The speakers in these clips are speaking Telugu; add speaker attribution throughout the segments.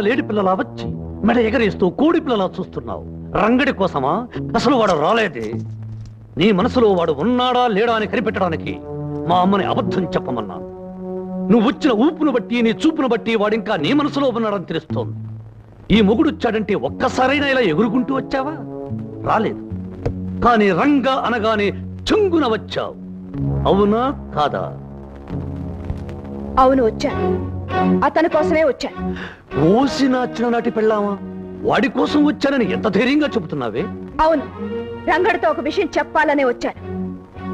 Speaker 1: లేడి పిల్లలా వచ్చి మెడ ఎగరేస్తూ కోడి పిల్లలా చూస్తున్నావు. రంగడి కోసమా? అసలు వాడు రాలేదే. నీ మనసులో వాడు ఉన్నాడా లేడా అని కనిపెట్టడానికి మా అమ్మని అబద్ధం చెప్పమన్నాను. నువ్వు వచ్చిన ఊపును బట్టి, నీ చూపును బట్టి వాడింకా నీ మనసులో ఉన్నాడని తెలుస్తోంది. ఈ మొగుడొచ్చాడంటే ఒక్కసారైనా ఇలా ఎగురుకుంటూ వచ్చావా? రాలేదు. కానీ రంగా అనగానే చుంగున వచ్చావు. అవునా కాదా?
Speaker 2: అవును, వచ్చాను. అతని కోసమే వచ్చాను.
Speaker 1: ఓసిన చిన్ననాటి పెళ్ళామా? వాడి కోసం వచ్చానని ఎంత ధైర్యంగా చెబుతున్నావే?
Speaker 2: అవును, రంగడితో ఒక విషయం చెప్పాలనే వచ్చాను.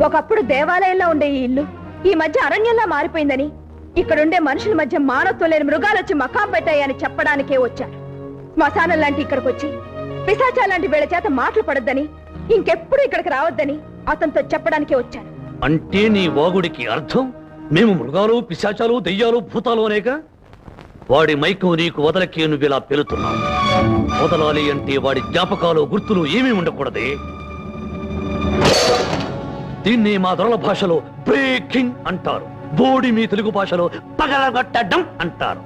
Speaker 2: ఒకప్పుడు దేవాలయంలో ఉండే ఈ ఇల్లు ఈ మధ్య అరణ్యంలా మారిపోయిందని, ఇక్కడుండే మనుషుల మధ్య మానవత్వం లేని మృగాలు వచ్చి మకాం పెట్టాయని చెప్పడానికే వచ్చాను. శ్మశానం లాంటి ఇక్కడికి వచ్చి పిశాచాల లాంటి వీళ్ళ చేత మాటలు పడొద్దని, ఇంకెప్పుడు ఇక్కడికి రావద్దని అతనితో చెప్పడానికే వచ్చాను.
Speaker 1: అంటే నీ వాగుడికి అర్థం మేము మృగాలు, పిశాచాలు, దెయ్యాలు, భూతాలు అనేక? వాడి మైకం నీకు వదలకే నువ్వు ఇలా పెలుతున్నావు. వదలాలి అంటే వాడి జ్ఞాపకాలు, గుర్తులు ఏమీ ఉండకూడదే. దీన్ని మా దొరల భాషలో బ్రేకింగ్ అంటారు. బోడి మీ తెలుగు భాషలో పగలగొట్టడం అంటారు.